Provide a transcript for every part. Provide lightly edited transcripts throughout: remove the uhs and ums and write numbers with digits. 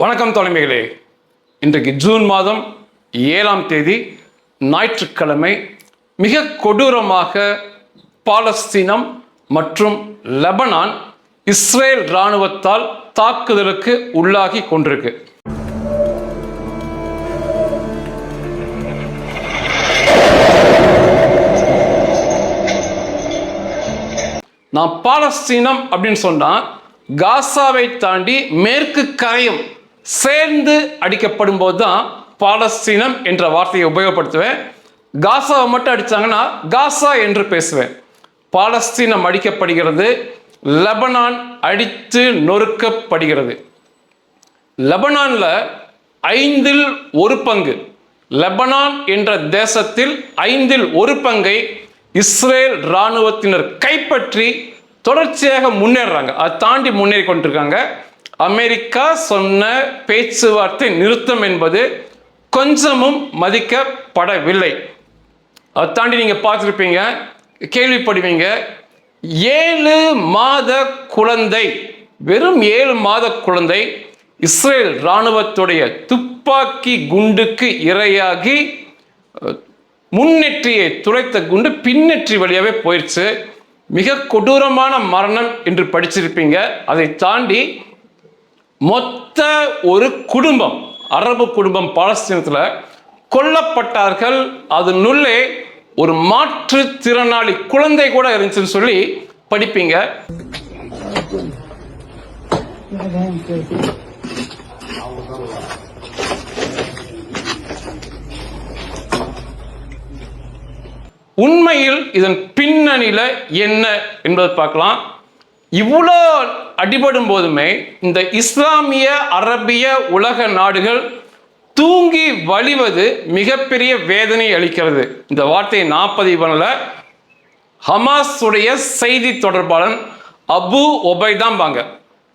வணக்கம் தலைமைகளே. இன்றைக்கு ஜூன் மாதம் 7ஆம் தேதி ஞாயிற்றுக்கிழமை. மிக கொடூரமாக பாலஸ்தீனம் மற்றும் லெபனான் இஸ்ரேல் இராணுவத்தால் தாக்குதலுக்கு உள்ளாகி கொண்டிருக்கு. நான் பாலஸ்தீனம் அப்படின்னு சொன்னா காசாவை தாண்டி மேற்கு கரையும் சேர்ந்து அடிக்கப்படும் போது தான் பாலஸ்தீனம் என்ற வார்த்தையை உபயோகப்படுத்துவேன். காசாவை மட்டும் அடித்தாங்கன்னா காசா என்று பேசுவேன். பாலஸ்தீனம் அடிக்கப்படுகிறது, லெபனான் அடித்து நொறுக்கப்படுகிறது. லெபனானில் 1/5 லெபனான் என்ற தேசத்தில் 1/5 இஸ்ரேல் இராணுவத்தினர் கைப்பற்றி தொடர்ச்சியாக முன்னேறாங்க. அதை தாண்டி முன்னேறி கொண்டிருக்காங்க. அமெரிக்கா சொன்ன பேச்சுவார்த்தை நிறுத்தம் என்பது கொஞ்சமும் மதிக்கப்படவில்லை. அதை தாண்டி நீங்கள் பார்த்துருப்பீங்க, கேள்விப்படுவீங்க. 7 மாத குழந்தை, வெறும் 7 மாத குழந்தை இஸ்ரேல் இராணுவத்துடைய துப்பாக்கி குண்டுக்கு இரையாகி முன்னெற்றியை துளைத்த குண்டு பின்னெற்றி வழியாகவே போயிடுச்சு. மிக கொடூரமான மரணம் என்று படிச்சிருப்பீங்க. அதை தாண்டி மொத்த ஒரு குடும்பம், அரபு குடும்பம் பாலஸ்தீனத்தில் கொல்லப்பட்டார்கள். அதனுள்ளே ஒரு மாற்றுத்திறனாளி குழந்தை கூட இருந்துச்சுன்னு சொல்லி படிப்பீங்க. உண்மையில் இதன் பின்னணியில என்ன என்பதை பார்க்கலாம். இவ்வளோ அடிபடும் போதுமே இந்த இஸ்லாமிய அரபிய உலக நாடுகள் தூங்கி வழிவது மிகப்பெரிய வேதனை அளிக்கிறது. இந்த வார்த்தையை நான் பதிவு பண்ணல. ஹமாஸ் உடைய செய்தி தொடர்பாளன் அபு ஒபைதாம்பாங்க.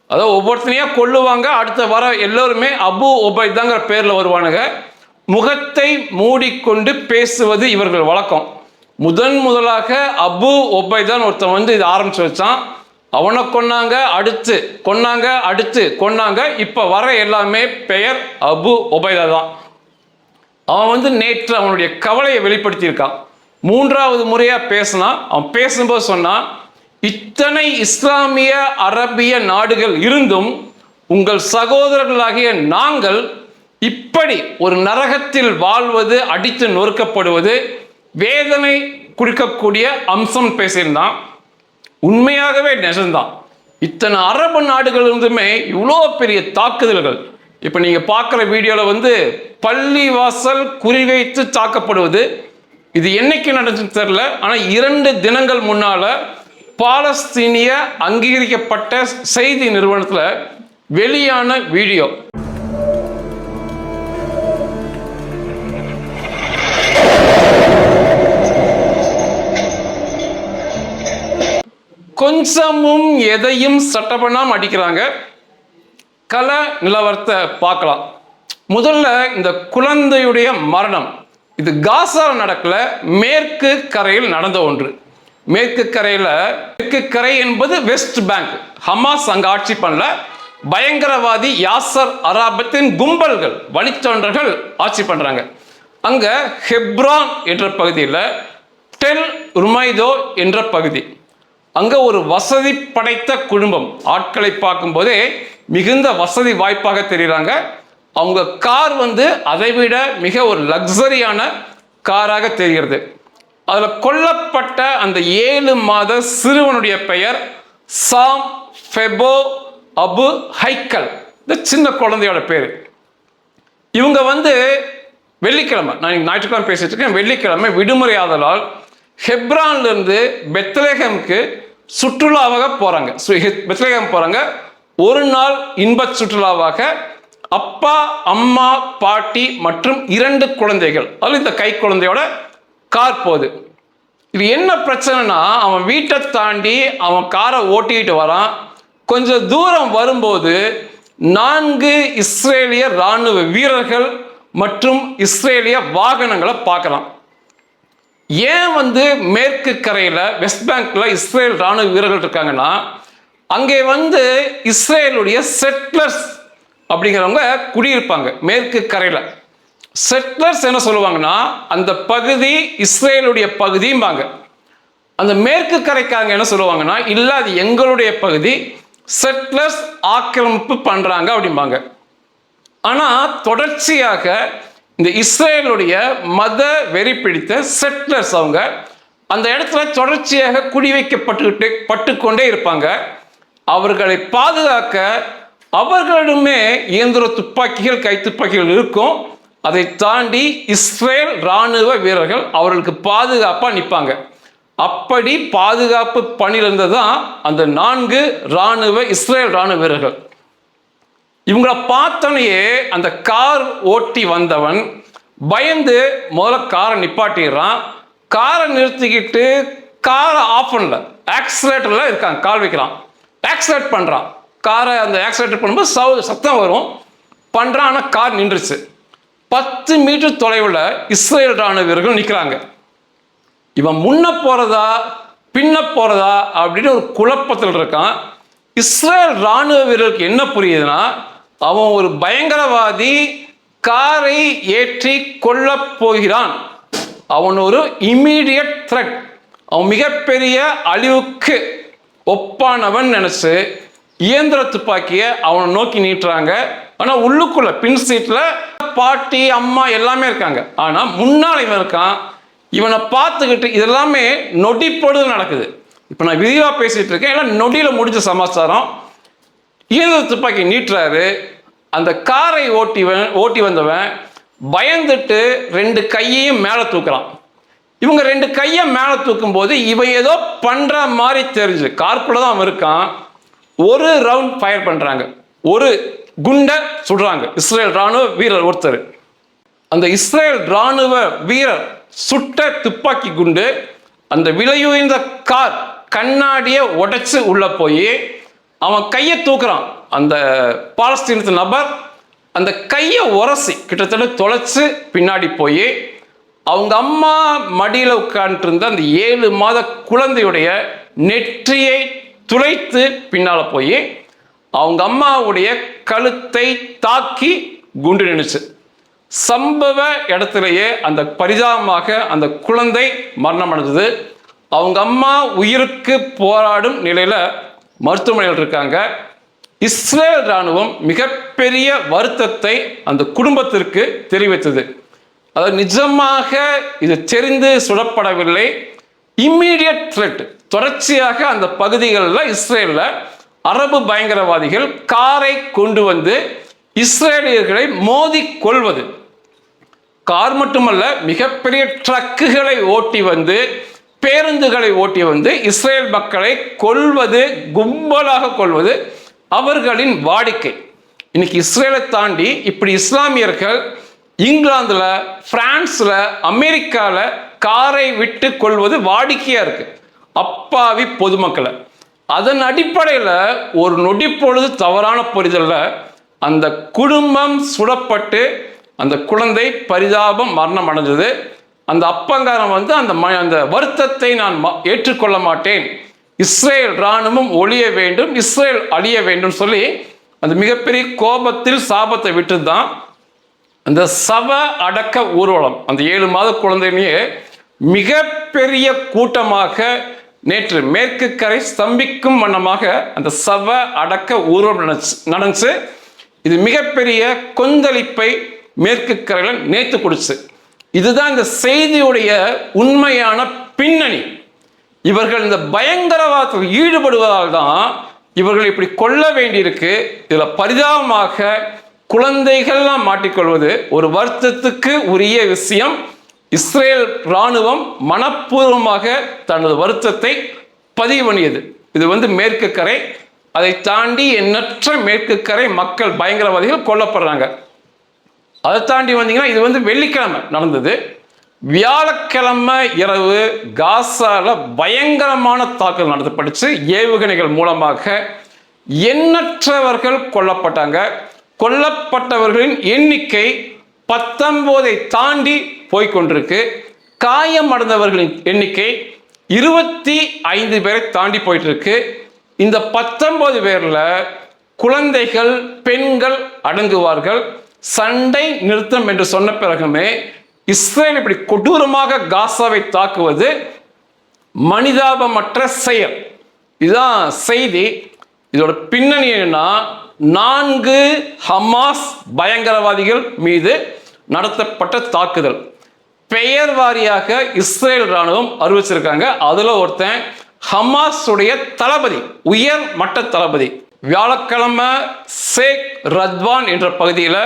அதாவது ஒவ்வொருத்தனையா கொல்லுவாங்க, அடுத்த வர எல்லோருமே அபு ஒபைதாங்கிற பேர்ல வருவானுங்க. முகத்தை மூடிக்கொண்டு பேசுவது இவர்கள் வழக்கம். முதலாக அபு ஒபைதான் ஒருத்தன் வந்து இது ஆரம்பிச்சு வச்சான். அவனை கொன்னாங்க, அடுத்து கொன்னாங்க, அடுத்து கொன்னாங்க. இப்ப வர எல்லாமே பெயர் அபு ஒபைதா தான். அவன் வந்து நேற்று அவனுடைய கவலையை வெளிப்படுத்தியிருக்கான். 3வது முறையா பேசினான். அவன் பேசும்போது சொன்னான், இத்தனை இஸ்லாமிய அரபிய நாடுகள் இருந்தும் உங்கள் சகோதரர்களாகிய நாங்கள் இப்படி ஒரு நரகத்தில் வாழ்வது, அடித்து நொறுக்கப்படுவது வேதனை கொடுக்கக்கூடிய அம்சம் பேசியிருந்தான். உண்மையாகவே நிஜம்தான். இத்தனை அரபு நாடுகள் இருந்துமே இவ்வளோ பெரிய தாக்குதல்கள். இப்போ நீங்கள் பார்க்குற வீடியோவில் வந்து பள்ளி வாசல் குறிவைத்து தாக்கப்படுவது, இது என்னைக்கு நடந்துச்சுன்னு தெரியல. ஆனால் 2 தினங்கள் முன்னால் பாலஸ்தீனிய அங்கீகரிக்கப்பட்ட செய்தி நிறுவனத்தில் வெளியான வீடியோ. கொஞ்சமும் எதையும் சட்டப்பண்ணாம அடிக்கிறாங்க. கல நிலவரத்தை பார்க்கலாம். முதல்ல இந்த குழந்தையுடைய மரணம், இது காசா நடக்கல, மேற்கு கரையில் நடந்த ஒன்று. மேற்கு கரை என்பது வெஸ்ட் பேங்க். ஹமாஸ் அங்க ஆட்சி பண்ணல. பயங்கரவாதி யாசர் அரபாத்தின் கும்பல்கள், வழித்தோன்றர்கள் ஆட்சி பண்றாங்க. அங்க ஹெப்ரான் என்ற பகுதியில் டெல் ருமைதோ என்ற பகுதி, அங்க ஒரு வசதி படைத்த குடும்பம். ஆட்களை பார்க்கும்போதே மிகுந்த வசதி வாய்ப்பாக தெரிகிறாங்க. அவங்க கார் வந்து அதைவிட மிக ஒரு லக்ஸரியான காராக தெரிகிறது. அதில் கொல்லப்பட்ட அந்த 7 மாத சிறுவனுடைய பெயர் சாம் ஃபெபோ அபு ஹைக்கல். இந்த சின்ன குழந்தையோட பேர். இவங்க வந்து வெள்ளிக்கிழமை, நான் ஞாயிற்றுக்கிழமை பேசிட்டு இருக்கேன், வெள்ளிக்கிழமை விடுமுறை ஆதலால் ஹெப்ரான்ல இருந்து பெத்லஹேமுக்கு சுற்றுலாவாக போறாங்க. பெத்லஹேம் போறாங்க. ஒரு நாள் இன்ப சுற்றுலாவாக அப்பா, அம்மா, பாட்டி மற்றும் 2 குழந்தைகள், அதில் இந்த கை குழந்தையோட கார் போகுது. இது என்ன பிரச்சனைனா, அவன் வீட்டை தாண்டி அவன் காரை ஓட்டிக்கிட்டு வரான். கொஞ்சம் தூரம் வரும்போது 4 இஸ்ரேலிய இராணுவ வீரர்கள் மற்றும் இஸ்ரேலிய வாகனங்களை பார்க்கலாம். ஏன் வந்து மேற்கு கரையில் வெஸ்ட் பேங்க்ல இஸ்ரேல் இராணுவ வீரர்கள் இருக்காங்கன்னா, அங்கே வந்து இஸ்ரேலுடைய செட்லர்ஸ் அப்படிங்கிறவங்க குடியிருப்பாங்க மேற்கு கரையில். செட்லர்ஸ் என்ன சொல்லுவாங்கன்னா, அந்த பகுதி இஸ்ரேலுடைய பகுதிம்பாங்க. அந்த மேற்கு கரைக்காரங்க என்ன சொல்லுவாங்கன்னா, இல்லை அது எங்களுடைய பகுதி, செட்லர்ஸ் ஆக்கிரமிப்பு பண்ணுறாங்க அப்படிம்பாங்க. ஆனால் தொடர்ச்சியாக இந்த இஸ்ரேலுடைய மத வெறி பிடித்த செட்லர்ஸ் அவங்க அந்த இடத்துல தொடர்ச்சியாக குடி பட்டுக்கொண்டே இருப்பாங்க. அவர்களை பாதுகாக்க அவர்களிடமே இயந்திர துப்பாக்கிகள், கைத்துப்பாக்கிகள் இருக்கும். அதை தாண்டி இஸ்ரேல் இராணுவ வீரர்கள் அவர்களுக்கு பாதுகாப்பாக நிற்பாங்க. அப்படி பாதுகாப்பு பணியில் இருந்ததுதான் அந்த 4 இஸ்ரேல் இராணுவ வீரர்கள். இவங்களை பார்த்தோன்னே அந்த கார் ஓட்டி வந்தவன் பயந்து முதல்ல காரை நிப்பாட்டிடுறான். காரை நிறுத்திக்கிட்டு காரை ஆஃப் பண்ணல, ஆக்சிலேட்டரில் இருக்காங்க, கால் வைக்கிறான், ஆக்சிலேட் பண்ணுறான். காரை அந்த ஆக்சிலேட்டர் பண்ணும்போது சத்தம் வரும், பண்ணுறான். ஆனால் கார் நின்றுச்சு. 10 மீட்டர் தொலைவில் இஸ்ரேல் இராணுவ வீரர்கள் நிற்கிறாங்க. இவன் முன்ன போகிறதா பின்ன போகிறதா அப்படின்னு ஒரு குழப்பத்தில் இருக்கான். இஸ்ரேல் இராணுவ வீரருக்கு என்ன புரியுதுன்னா, அவன் ஒரு பயங்கரவாதி, காரை ஏற்றி கொல்லப் போகிறான், அவன் ஒரு இம்மீடியட் த்ரெட், அவன் மிகப்பெரிய அழிவுக்கு ஒப்பானவன் நினைச்சு இயந்திர துப்பாக்கியை அவனை நோக்கி நீட்டுறாங்க. ஆனால் உள்ளுக்குள்ள பின் சீட்டில் பாட்டி அம்மா எல்லாமே இருக்காங்க. ஆனால் முன்னால் இவன் இருக்கான். இவனை பார்த்துக்கிட்டு இதெல்லாமே நொடிப்பொழுது நடக்குது. இப்போ நான் விரிவாக பேசிகிட்டு இருக்கேன், எல்லாம் நொடியில் முடிஞ்ச சமாச்சாரம். இயந்திர துப்பாக்கி நீட்டுறாரு. அந்த காரை ஓட்டி வந்தவன் பயந்துட்டு 2 கையையும் மேலே தூக்குறான். இவங்க 2 கையை மேலே தூக்கும் போது இவன் ஏதோ பண்ணுற மாதிரி தெரிஞ்சு கார்க்குள்ளே தான் அவன் இருக்கான். ஒரு ரவுண்ட் ஃபயர் பண்ணுறாங்க, ஒரு குண்டை சுடுறாங்க. இஸ்ரேல் இராணுவ வீரர் ஒருத்தர், அந்த இஸ்ரேல் இராணுவ வீரர் சுட்ட துப்பாக்கி குண்டு அந்த விலையுயர்ந்த கார் கண்ணாடியை உடைச்சு உள்ள போய் அவன் கையை தூக்குறான். அந்த பாலஸ்தீனத்து நபர் அந்த கையை உரசி கிட்டத்தட்ட தொலைச்சு பின்னாடி போய் அவங்க அம்மா மடியில் உட்கார்ந்து இருந்த அந்த 7 மாத குழந்தையுடைய நெற்றியை துளைத்து பின்னால் போய் அவங்க அம்மாவுடைய கழுத்தை தாக்கி குண்டு நின்றுச்சு. சம்பவ இடத்திலேயே அந்த பரிதாபமாக அந்த குழந்தை மரணம் அடைஞ்சது. அவங்க அம்மா உயிருக்கு போராடும் நிலையில் மருத்துவமனையில் இருக்காங்க. இஸ்ரேல் இராணுவம் மிகப்பெரிய வருத்தத்தை அந்த குடும்பத்திற்கு தெரிவித்தது. அதாவது நிஜமாக இது தெரிந்து சுடப்படவில்லை, இம்மீடியட் த்ரெட். தொடர்ச்சியாக அந்த பகுதிகளில் இஸ்ரேலில் அரபு பயங்கரவாதிகள் காரை கொண்டு வந்து இஸ்ரேலியர்களை மோதி கொள்வது, கார் மட்டுமல்ல மிகப்பெரிய ட்ரக்குகளை ஓட்டி வந்து, பேருந்துகளை ஓட்டி வந்து இஸ்ரேல் மக்களை கொல்வது, கும்பலாக கொள்வது அவர்களின் வாடிக்கை. இன்னைக்கு இஸ்ரேலை தாண்டி இப்படி இஸ்லாமியர்கள் இங்கிலாந்துல, பிரான்ஸ்ல, அமெரிக்காவில் காரை விட்டு கொள்வது வாடிக்கையா இருக்கு, அப்பாவி பொதுமக்களை. அதன் அடிப்படையில் ஒரு நொடி பொழுது தவறான புரிதல்ல அந்த குடும்பம் சுடப்பட்டு அந்த குழந்தை பரிதாபம் மரணம் அடைஞ்சது. அந்த அப்பங்காரம் வந்து அந்த வருத்தத்தை நான் ஏற்றுக்கொள்ள மாட்டேன், இஸ்ரேல் இராணுவம் ஒழிய வேண்டும், இஸ்ரேல் அழிய வேண்டும் சொல்லி அந்த மிகப்பெரிய கோபத்தில் சாபத்தை விட்டு தான் அந்த சவ அடக்க ஊர்வலம், அந்த 7 மாத குழந்தையிலேயே மிகப்பெரிய கூட்டமாக நேற்று மேற்கு கரை ஸ்தம்பிக்கும் வண்ணமாக அந்த சவ அடக்க ஊர்வலம் நடந்துச்சு. இது மிகப்பெரிய கொந்தளிப்பை மேற்கு கரையில் நேற்று கொடுச்சு. இதுதான் இந்த செய்தியுடைய உண்மையான பின்னணி. இவர்கள் இந்த பயங்கரவாதத்தில் ஈடுபடுவதால் தான் இவர்கள் இப்படி கொல்ல வேண்டியிருக்கு. இதில் பரிதாபமாக குழந்தைகள்லாம் மாட்டிக்கொள்வது ஒரு வருத்தத்துக்கு உரிய விஷயம். இஸ்ரேல் இராணுவம் மனப்பூர்வமாக தனது வருத்தத்தை பதிவு பண்ணியது. இது வந்து மேற்கு கரை, அதை தாண்டி எண்ணற்ற மேற்கு கரை மக்கள் பயங்கரவாதிகள் கொல்லப்படுறாங்க. அதை தாண்டி வந்தீங்கன்னா இது வந்து வெள்ளிக்கிழமை நடந்தது. வியாழக்கிழமை இரவு காசால பயங்கரமான தாக்குதல் நடத்தப்பட்டுச்சு. ஏவுகணைகள் மூலமாக எண்ணற்றவர்கள் கொல்லப்பட்டாங்க. கொல்லப்பட்டவர்களின் எண்ணிக்கை 19 தாண்டி போய்கொண்டிருக்கு. காயம் அடைந்தவர்களின் எண்ணிக்கை 25 பேரை தாண்டி போயிட்டு இருக்கு. இந்த 19 பேர்ல குழந்தைகள், பெண்கள் அடங்குவார்கள். சண்டை நிறுத்தம் என்று சொன்ன பிறகுமே இஸ்ரேல் இப்படி கொடூரமாக காசாவை தாக்குவது மனிதாபமற்ற செயல். இதுதான் செய்தி. இதோட பின்னணி என்னன்னா, 4 ஹமாஸ் பயங்கரவாதிகள் மீது நடத்தப்பட்ட தாக்குதல். பெயர் வாரியாக இஸ்ரேல் ராணுவம் அறிவிச்சிருக்காங்க. அதுல ஒருத்தன் ஹமாஸ் உடைய தளபதி, உயர் மட்ட தளபதி. வியாழக்கிழமை ஷேக் ரத்வான் என்ற பகுதியில்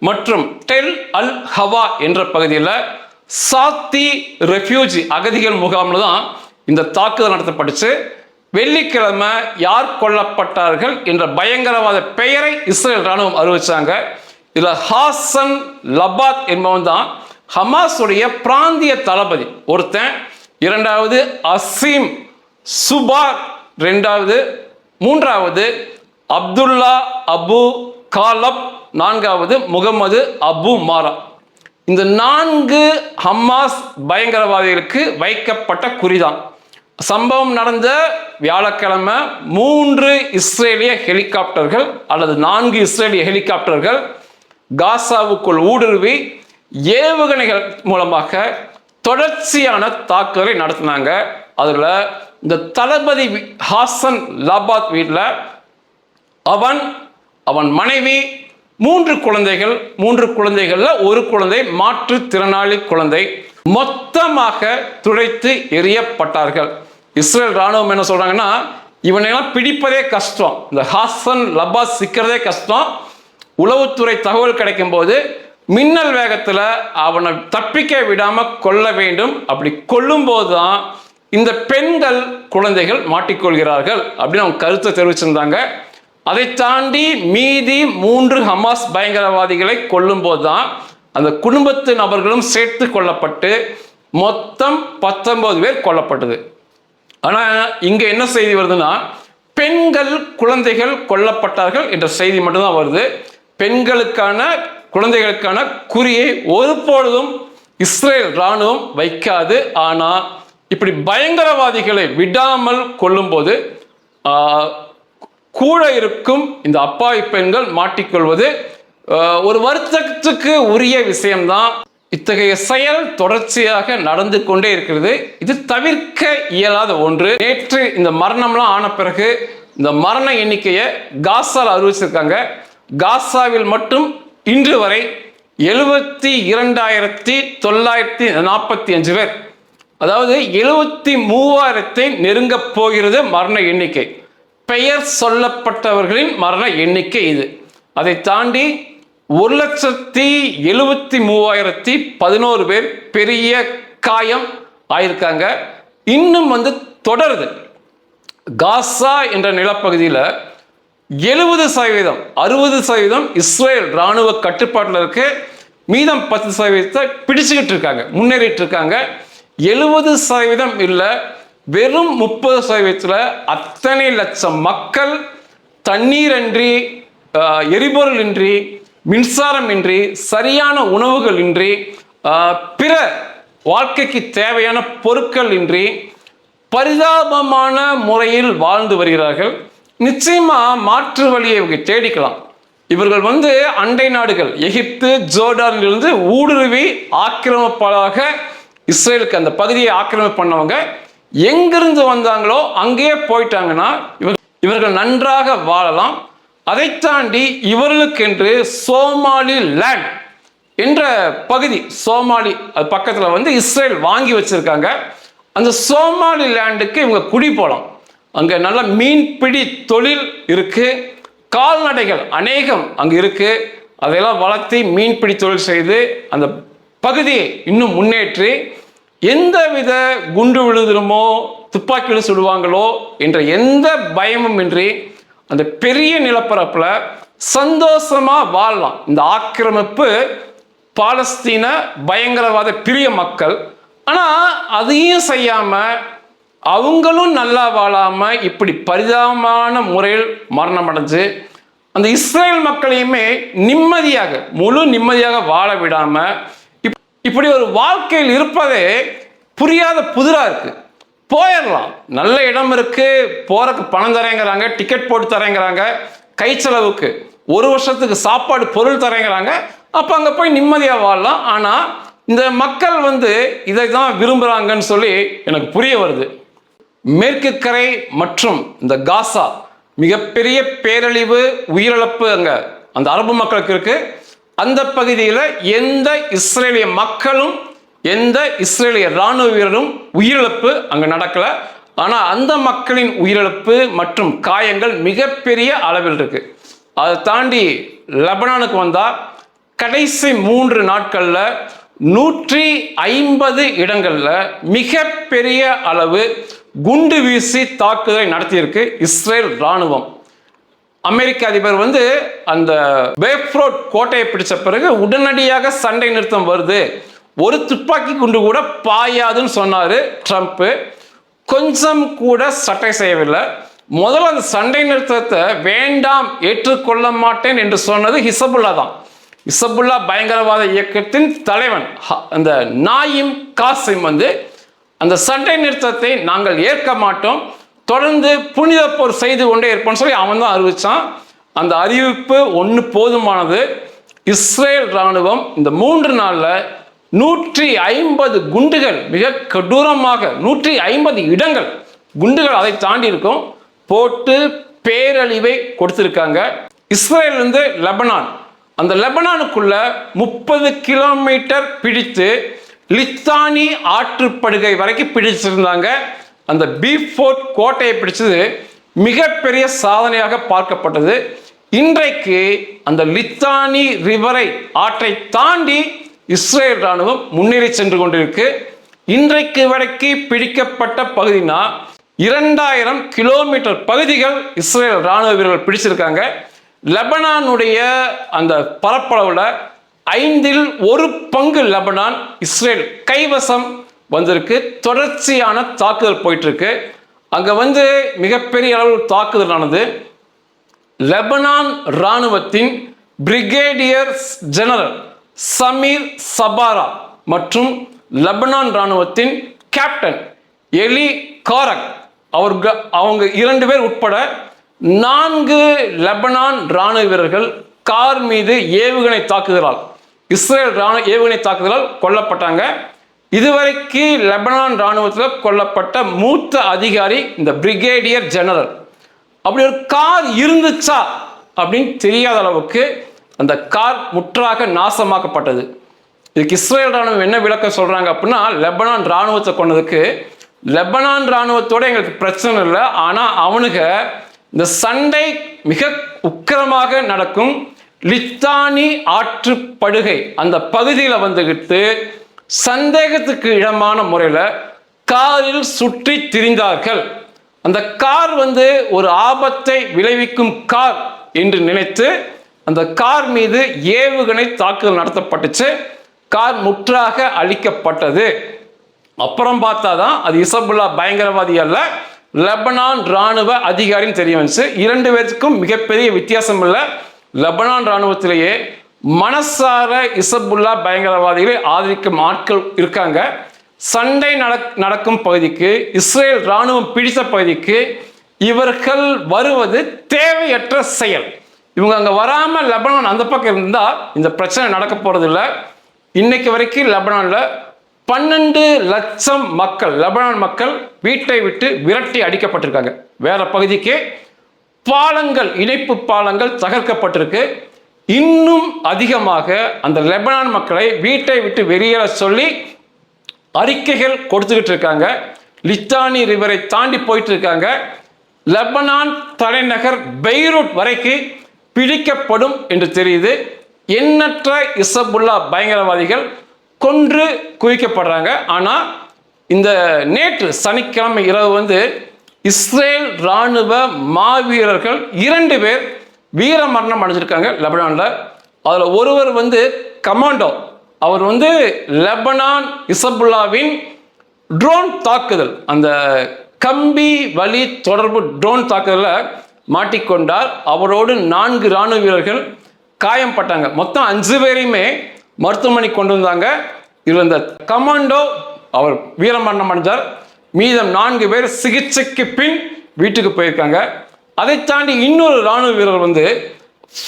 மற்றும் டெல் அல் ஹவா என்ற பகுதியில் சாத்தி ரெஃப்யூஜி அகதிகள் முகாமில் தான் இந்த தாக்குதல் நடத்தப்பட்டுச்சு. வெள்ளிக்கிழமை யார் கொல்லப்பட்டார்கள் என்ற பயங்கரவாத பெயரை இஸ்ரேல் ராணுவம் அறிவிச்சாங்க. இதில் ஹாசன் லபாத் என்பவன் தான் ஹமாஸுடைய பிராந்திய தளபதி ஒருத்தன். 2வது அசீம் சுபார், 2வது, 3வது அப்துல்லா அபு காலப், 4வது முகமது அபு மாரா. இந்த 4 ஹமாஸ் பயங்கரவாதிகளுக்கு வைக்கப்பட்ட குறிதான். சம்பவம் நடந்த வியாழக்கிழமை 3 இஸ்ரேலிய ஹெலிகாப்டர்கள் அல்லது 4 இஸ்ரேலிய ஹெலிகாப்டர்கள் காசாவுக்குள் ஊடுருவி ஏவுகணைகள் மூலமாக தொடர்ச்சியான தாக்குதலை நடத்தினாங்க. அதில் இந்த தளபதி ஹாசன் லபாத் வீட்டில் அவன் மனைவி, 3 குழந்தைகள், 3 குழந்தைகள்ல ஒரு குழந்தை மாற்றுத்திறனாளி குழந்தை மொத்தமாக துடைத்து எறியப்பட்டார்கள். இஸ்ரேல் ராணுவம் என்ன சொல்றாங்கன்னா, இவனையெல்லாம் பிடிப்பதே கஷ்டம், இந்த ஹாசன் லபாத் சிக்கிறதே கஷ்டம். உளவுத்துறை தகவல் கிடைக்கும் போது மின்னல் வேகத்தில் அவனை தப்பிக்க விடாம கொல்ல வேண்டும். அப்படி கொல்லும் போதுதான் இந்த பெண்கள், குழந்தைகள் மாட்டிக்கொள்கிறார்கள் அப்படின்னு அவங்க கருத்தை தெரிவிச்சிருந்தாங்க. அதை தாண்டி மீதி 3 ஹமாஸ் பயங்கரவாதிகளை கொல்லும் போதுதான் அந்த குடும்பத்து நபர்களும் சேர்த்து கொல்லப்பட்டு மொத்தம் 19 பேர் கொல்லப்பட்டது. ஆனா இங்க என்ன செய்தி வருதுன்னா, பெண்கள், குழந்தைகள் கொல்லப்பட்டார்கள் என்ற செய்தி மட்டும்தான் வருது. பெண்களுக்கான, குழந்தைகளுக்கான குறியை ஒருபொழுதும் இஸ்ரேல் ராணுவம் வைக்காது. ஆனா இப்படி பயங்கரவாதிகளை விடாமல் கொல்லும் போது கூட இருக்கும் இந்த அப்பாவி பெண்கள் மாட்டிக்கொள்வது ஒரு வருத்தத்துக்கு உரிய விஷயம்தான். இத்தகைய செயல் தொடர்ச்சியாக நடந்து கொண்டே இருக்கிறது. இது தவிர்க்க இயலாத ஒன்று. நேற்று இந்த மரணம்லாம் ஆன பிறகு இந்த மரண எண்ணிக்கையை காசால் அறிவிச்சிருக்காங்க. காசாவில் மட்டும் இன்று வரை 72,945 பேர், அதாவது 73,000 நெருங்க போகிறது மரண எண்ணிக்கை. பெயர் சொல்லப்பட்டவர்களின் மரண எண்ணிக்கை இது. அதை தாண்டி 1,73,11 பேர் பெரிய காயம் ஆயிருக்காங்க. இன்னும் தொடருது. காசா என்ற நிலப்பகுதியில் 70%, 60% இஸ்ரேல் ராணுவ கட்டுப்பாட்டில் இருக்கு. மீதம் 10% பிடிச்சுக்கிட்டு இருக்காங்க, முன்னேறிட்டு இருக்காங்க. 70% இல்லை, வெறும் 30% அத்தனை லட்சம் மக்கள் தண்ணீரின்றி, எரிபொருள் இன்றி, மின்சாரம் இன்றி, சரியான உணவுகள் இன்றி, பிற வாழ்க்கைக்கு தேவையான பொருட்கள் இன்றி பரிதாபமான முறையில் வாழ்ந்து வருகிறார்கள். நிச்சயமா மாற்று வழியை இவங்க தேடிக்கலாம். இவர்கள் அண்டை நாடுகள் எகிப்து, ஜோர்டானிலிருந்து ஊடுருவி ஆக்கிரமிப்பாளராக இஸ்ரேலுக்கு அந்த பகுதியை ஆக்கிரமிப்பு பண்ணவங்க எங்கிருந்து வந்தாங்களோ அங்கேயே போயிட்டாங்கன்னா இவர்கள் நன்றாக வாழலாம். அதை தாண்டி இவர்களுக்கென்று சோமாலி லேண்ட் என்ற பகுதி, சோமாலி அது பக்கத்தில் இஸ்ரேல் வாங்கி வச்சிருக்காங்க. அந்த சோமாலி லேண்டுக்கு இவங்க குடி போகலாம். அங்கே நல்ல மீன்பிடி தொழில் இருக்கு, கால்நடைகள் அநேகம் அங்கே இருக்கு. அதையெல்லாம் வளர்த்தி மீன்பிடி தொழில் செய்து அந்த பகுதியை இன்னும் முன்னேற்றி எந்தவித குண்டு விழுதுமோ துப்பாக்கியில் சுடுவாங்களோ என்ற எந்த பயமும் இன்றி அந்த பெரிய நிலப்பரப்புல சந்தோஷமா வாழலாம். இந்த ஆக்கிரமிப்பு பாலஸ்தீன பயங்கரவாத பிரிய மக்கள். ஆனா அதையும் செய்யாம அவங்களும் நல்லா வாழாம இப்படி பரிதாபமான முறையில் மரணம் அடைஞ்சு அந்த இஸ்ரேல் மக்களையுமே நிம்மதியாக, முழு நிம்மதியாக வாழ விடாம இப்படி ஒரு வாழ்க்கையில் இருப்பதே புரியாத புதிரா இருக்கு. போயிடலாம், நல்ல இடம் இருக்கு, போறதுக்கு பணம் தரேங்கிறாங்க, டிக்கெட் போட்டு தரேங்கிறாங்க, கை செலவுக்கு 1 வருஷத்துக்கு சாப்பாடு பொருள் தரேங்கிறாங்க. அப்போ அங்கே போய் நிம்மதியாக வாழலாம். ஆனால் இந்த மக்கள் இதை தான் விரும்புகிறாங்கன்னு சொல்லி எனக்கு புரிய வருது. மேற்கு கரை மற்றும் இந்த காசா மிகப்பெரிய பேரழிவு, உயிரிழப்பு அங்கே அந்த அரபு மக்களுக்கு இருக்கு. அந்த பகுதியில் எந்த இஸ்ரேலிய மக்களும் எந்த இஸ்ரேலிய இராணுவ வீரரும் உயிரிழப்பு அங்கே நடக்கல. ஆனால் அந்த மக்களின் உயிரிழப்பு மற்றும் காயங்கள் மிகப்பெரிய அளவில் இருக்கு. அதை தாண்டி லெபனானுக்கு வந்தால் கடைசி 3 நாட்களில் 150 இடங்களில் மிகப்பெரிய அளவு குண்டு வீசி தாக்குதலை நடத்தியிருக்கு இஸ்ரேல் இராணுவம். அமெரிக்க அதிபர் அந்த பேஃப்ரோட் கோட்டையை பிடிச்ச பிறகு உடனடியாக சண்டை நிறுத்தம் வருது, ஒரு துப்பாக்கி குண்டு கூட பாயாதுன்னு சொன்னாரு ட்ரம்ப். கொஞ்சம் கூட சட்டை செய்யவில்லை. முதல்ல அந்த சண்டை நிறுத்தத்தை வேண்டாம், ஏற்றுக்கொள்ள மாட்டேன் என்று சொன்னது ஹிசபுல்லா தான். ஹிசபுல்லா பயங்கரவாத இயக்கத்தின் தலைவன் அந்த நாயிம் காசிம் அந்த சண்டை நிறுத்தத்தை நாங்கள் ஏற்க மாட்டோம், தொடர்ந்து புனித போர் செய்து கொண்டே இருப்போம்னு சொல்லி அவன் தான் அறிவிச்சான். அந்த அறிவிப்பு ஒன்று போதுமானது. இஸ்ரேல் இராணுவம் இந்த 3 நாளில் 150 குண்டுகள், மிக கொடூரமாக 150 இடங்கள் குண்டுகள் அதை தாண்டி இருக்கும், போட்டு பேரழிவை கொடுத்திருக்காங்க. இஸ்ரேல் லெபனான், அந்த லெபனானுக்குள்ள 30 கிலோமீட்டர் பிடித்து லித்தானி ஆற்றுப்படுகை வரைக்கும் பிடிச்சிருந்தாங்க. அந்த பீஃபோர்ட் கோட்டையை பிடிச்சது மிகப்பெரிய சாதனையாக பார்க்கப்பட்டது. இன்றைக்கு அந்த லித்தானி ரிவரை ஆற்றை தாண்டி இஸ்ரேல் இராணுவம் முன்னேறி சென்று கொண்டிருக்கு. இன்றைக்கு வரைக்கும் பிடிக்கப்பட்ட பகுதினா 2000 கிலோமீட்டர் பகுதிகள் இஸ்ரேல் இராணுவ வீரர்கள் பிடிச்சிருக்காங்க. லெபனானுடைய அந்த பரப்பளவில் 1/5 பங்கு லெபனான் இஸ்ரேல் கைவசம் வந்திருக்கு. தொடர்ச்சியான தாக்குதல் போயிட்டு இருக்கு. அங்கே மிகப்பெரிய அளவில் தாக்குதல் ஆனது. லெபனான் இராணுவத்தின் பிரிகேடியர் ஜெனரல் சமீர் சபாரா மற்றும் லெபனான் இராணுவத்தின் கேப்டன் எலி காரக் அவங்க 2 பேர் உட்பட 4 லெபனான் இராணுவ வீரர்கள் கார் மீது ஏவுகணை தாக்குதலால், இஸ்ரேல் ஏவுகணை தாக்குதலால் கொல்லப்பட்டாங்க. இதுவரைக்கு லெபனான் இராணுவத்தில் கொல்லப்பட்ட மூத்த அதிகாரி இந்த பிரிகேடியர் ஜெனரல். அப்படி ஒரு கார் இருந்துச்சா அப்படின்னு தெரியாத அளவுக்கு அந்த கார் முற்றாக நாசமாக்கப்பட்டது. இதுக்கு இஸ்ரேல் இராணுவம் என்ன விளக்கம் சொல்றாங்க அப்படின்னா, லெபனான் இராணுவத்தை கொண்டதுக்கு லெபனான் இராணுவத்தோட எங்களுக்கு பிரச்சனை இல்லை, ஆனால் அவனுங்க இந்த சண்டை மிக உக்கிரமாக நடக்கும் லித்தானி ஆற்றுப்படுகை அந்த பகுதியில் சந்தேகத்துக்கு இடமான முறையில் காரில் சுற்றி திரிந்தார்கள். அந்த கார் ஒரு ஆபத்தை விளைவிக்கும் கார் என்று நினைத்து அந்த கார் மீது ஏவுகணை தாக்குதல் நடத்தப்பட்டுச்சு. கார் முற்றாக அழிக்கப்பட்டது. அப்புறம் பார்த்தாதான் அது இசபுல்லா பயங்கரவாதி அல்ல, லெபனான் இராணுவ அதிகாரின்னு தெரிய வந்துச்சு. 2 பேருக்கும் மிகப்பெரிய வித்தியாசம் இல்லை. லெபனான் இராணுவத்திலேயே மனசார இசபுல்லா பயங்கரவாதிகளை ஆதரிக்கும் ஆட்கள் இருக்காங்க. சண்டை நடக்கும் பகுதிக்கு, இஸ்ரேல் இராணுவம் பிடித்த பகுதிக்கு இவர்கள் வருவது தேவையற்ற செயல். இவங்க அங்கே வராமல் லெபனான் அந்த பக்கம் இருந்தால் இந்த பிரச்சனை நடக்க போறதில்லை. இன்னைக்கு வரைக்கும் லெபனானில் 12 லட்சம் மக்கள், லெபனான் மக்கள் வீட்டை விட்டு விரட்டி அடிக்கப்பட்டிருக்காங்க. வேற பகுதிக்கு பாலங்கள், இணைப்பு பாலங்கள் தகர்க்கப்பட்டிருக்கு. இன்னும் அதிகமாக அந்த லெபனான் மக்களை வீட்டை விட்டு வெளியேற சொல்லி அறிக்கைகள் கொடுத்துக்கிட்டு இருக்காங்க. லித்தானி ரிவரை தாண்டி போயிட்டு இருக்காங்க. லெபனான் தலைநகர் பெய்ரூட் வரைக்கும் பிடிக்கப்படும் என்று தெரியுது. எண்ணற்ற இசபுல்லா பயங்கரவாதிகள் கொன்று குவிக்கப்படுறாங்க. ஆனால் இந்த நேற்று சனிக்கிழமை இரவு இஸ்ரேல் இராணுவ மாவீரர்கள் 2 பேர் வீர மரணம் அடைஞ்சிருக்காங்க லெபனான்ல. அதில் ஒருவர் கமாண்டோ, அவர் லெபனான் இசபுல்லாவின் ட்ரோன் தாக்குதல், அந்த கம்பி வழி தொடர்பு ட்ரோன் தாக்குதலில் மாட்டிக்கொண்டார். அவரோடு 4 இராணுவ வீரர்கள் காயம்பட்டாங்க. மொத்தம் 5 பேரையுமே மருத்துவமனைக்கு கொண்டு வந்தாங்க. இதில் இந்த கமாண்டோ அவர் வீரமரணம் அடைஞ்சார். மீதம் 4 பேர் சிகிச்சைக்கு பின் வீட்டுக்கு போயிருக்காங்க. அதை தாண்டி இன்னொரு ராணுவ வீரர் வந்து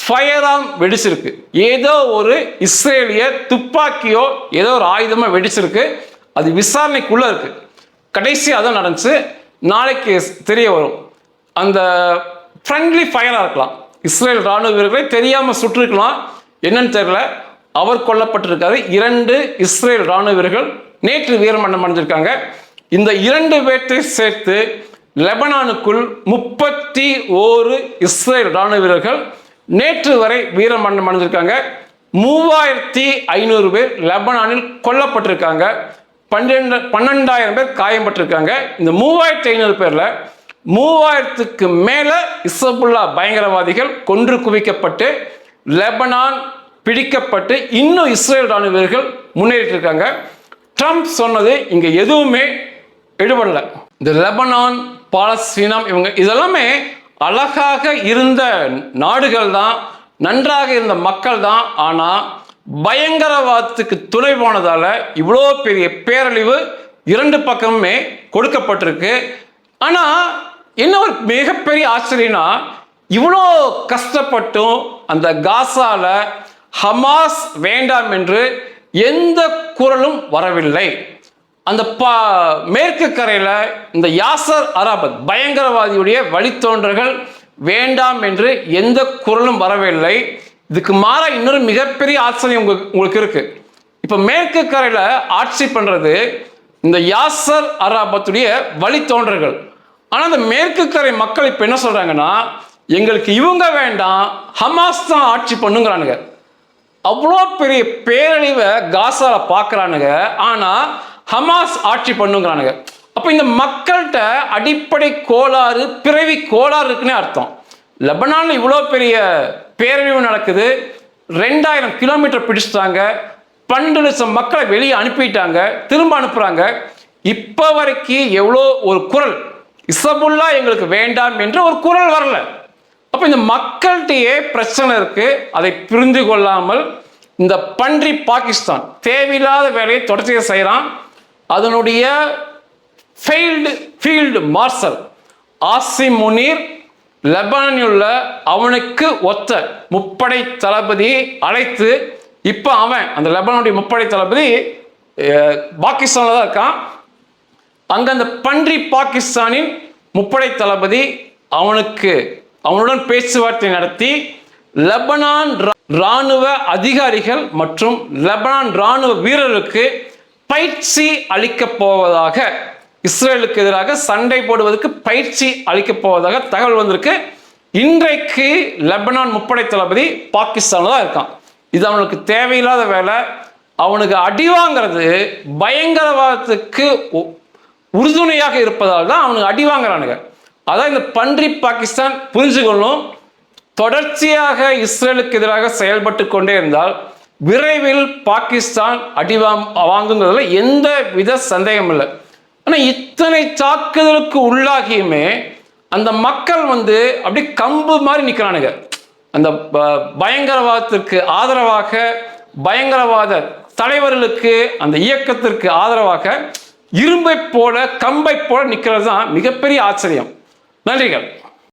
ஃபயர் ஆர்ம் வெடிச்சிருக்கு. ஏதோ ஒரு இஸ்ரேலிய துப்பாக்கியோ ஏதோ ஒரு ஆயுதமா வெடிச்சிருக்கு. அது விசாரணைக்குள்ள இருக்கு. கடைசி அதான் நடந்துச்சு. நாளைக்கு தெரிய வரும். அந்த ஃப்ரெண்ட்லி ஃபயரா இருக்கலாம், இஸ்ரேல் ராணுவ வீரர்களை தெரியாம சுட்டிருக்கலாம், என்னன்னு தெரியல. அவர் கொல்லப்பட்டிருக்காரு. 2 இஸ்ரேல் ராணுவ வீரர்கள் நேற்று வீரமரணம் அடைஞ்சிருக்காங்க. இந்த 2 பேர்த்தை சேர்த்து லெபனானுக்குள் 31 இஸ்ரேல் ராணுவ வீரர்கள் நேற்று வரை வீரமரணம் அடைஞ்சிருக்காங்க. 3500 பேர் லெபனானில் கொல்லப்பட்டிருக்காங்க. 12,000 பேர் காயப்பட்டிருக்காங்க. இந்த 3500 பேர்ல 3000க்கு மேல இஸ்புல்லா பயங்கரவாதிகள் கொன்று குவிக்கப்பட்டு லெபனான் பிடிக்கப்பட்டு இன்னும் இஸ்ரேல் ராணுவ வீரர்கள் முன்னேறிட்டு இருக்காங்க. ட்ரம்ப் சொன்னது இங்க எதுவுமே எடுபடல. இந்த லெபனான், பாலஸ்தீனம் இவங்க இதெல்லாமே அழகாக இருந்த நாடுகள் தான், நன்றாக இருந்த மக்கள் தான். ஆனா பயங்கரவாதத்துக்கு துணை போனதால இவ்வளோ பெரிய பேரழிவு 2 பக்கமுமே கொடுக்கப்பட்டிருக்கு. ஆனா என்ன ஒரு மிகப்பெரிய ஆச்சரியம்னா, இவ்வளோ கஷ்டப்பட்டும் அந்த காசால ஹமாஸ் வேண்டாம் என்று எந்த குரலும் வரவில்லை. அந்த மேற்கு கரையில இந்த யாசர் அரபத் பயங்கரவாதியுடைய வழித்தோன்றர்கள் வேண்டாம் என்று எந்த குரலும் வரவில்லை. இதுக்கு மாறா இன்னொரு மிகப்பெரிய ஆச்சரியம் உங்களுக்கு இருக்கு. இப்ப மேற்கு கரையில ஆட்சி பண்றது இந்த யாசர் அரபத்துடைய வழித்தோன்றர்கள். ஆனா அந்த மேற்கு கரை மக்கள் இப்ப என்ன சொல்றாங்கன்னா, எங்களுக்கு இவங்க வேண்டாம், ஹமாஸ் தான் ஆட்சி பண்ணுங்கிறானுங்க. அவ்வளோ பெரிய பேரழிவை காசால பார்க்குறானுங்க, ஆனால் ஹமாஸ் ஆட்சி பண்ணுங்கிறானுங்க. அப்போ இந்த மக்கள்கிட்ட அடிப்படை கோளாறு, பிறவி கோளாறு இருக்குன்னே அர்த்தம். லெபனானில் இவ்வளோ பெரிய பேரழிவு நடக்குது, 2000 கிலோமீட்டர் பிடிச்சிட்டாங்க, 12 லட்சம் மக்களை வெளியே அனுப்பிட்டாங்க, திரும்ப அனுப்புகிறாங்க. இப்போ வரைக்கும் எவ்வளோ ஒரு குரல், இஸ்புல்லா எங்களுக்கு வேண்டாம் என்று ஒரு குரல் வரல. அப்போ இந்த மக்கள்கிட்டயே பிரச்சனை இருக்கு. அதை புரிந்து கொள்ளாமல் இந்த பன்றி பாகிஸ்தான் தேவையில்லாத வேலையை தொடர்ச்சியாக செய்கிறான். அதனுடைய ஃபீல்டு மார்ஷல் ஆசிம் முனீர் லெபனானில் உள்ள அவனுக்கு ஒத்த முப்படை தளபதியை அழைத்து, இப்போ அவன் அந்த லெபனானுடைய முப்படை தளபதி பாகிஸ்தானில் தான் இருக்கான். அங்கே அந்த பன்றி பாகிஸ்தானின் முப்படை தளபதி அவனுடன் பேச்சுவார்த்தை நடத்தி லெபனான் ராணுவ அதிகாரிகள் மற்றும் லெபனான் ராணுவ வீரர்களுக்கு பயிற்சி அளிக்கப் போவதாக, இஸ்ரேலுக்கு எதிராக சண்டை போடுவதற்கு பயிற்சி அளிக்கப் போவதாக தகவல் வந்திருக்கு. இன்றைக்கு லெபனான் முப்படை தளபதி பாகிஸ்தானில் தான் இருக்கான். இது அவனுக்கு தேவையில்லாத வேலை. அவனுக்கு அடி வாங்கிறது பயங்கரவாதத்துக்கு உறுதுணையாக இருப்பதால் தான் அவனுக்கு அடி வாங்குறானுங்க. அதான் இந்த பன்றி பாகிஸ்தான் புரிஞ்சுக்கொள்ளும். தொடர்ச்சியாக இஸ்ரேலுக்கு எதிராக செயல்பட்டு கொண்டே இருந்தால் விரைவில் பாகிஸ்தான் அடி வாங்குங்கிறதுல எந்த வித சந்தேகம் இல்லை. ஆனால் இத்தனை தாக்குதலுக்கு உள்ளாகியுமே அந்த மக்கள் அப்படி கம்பு மாதிரி நிற்கிறானுங்க. அந்த பயங்கரவாதத்திற்கு ஆதரவாக, பயங்கரவாத தலைவர்களுக்கு, அந்த இயக்கத்திற்கு ஆதரவாக இரும்பை போல, கம்பை போல நிற்கிறது தான் மிகப்பெரிய ஆச்சரியம். நன்றிகள்.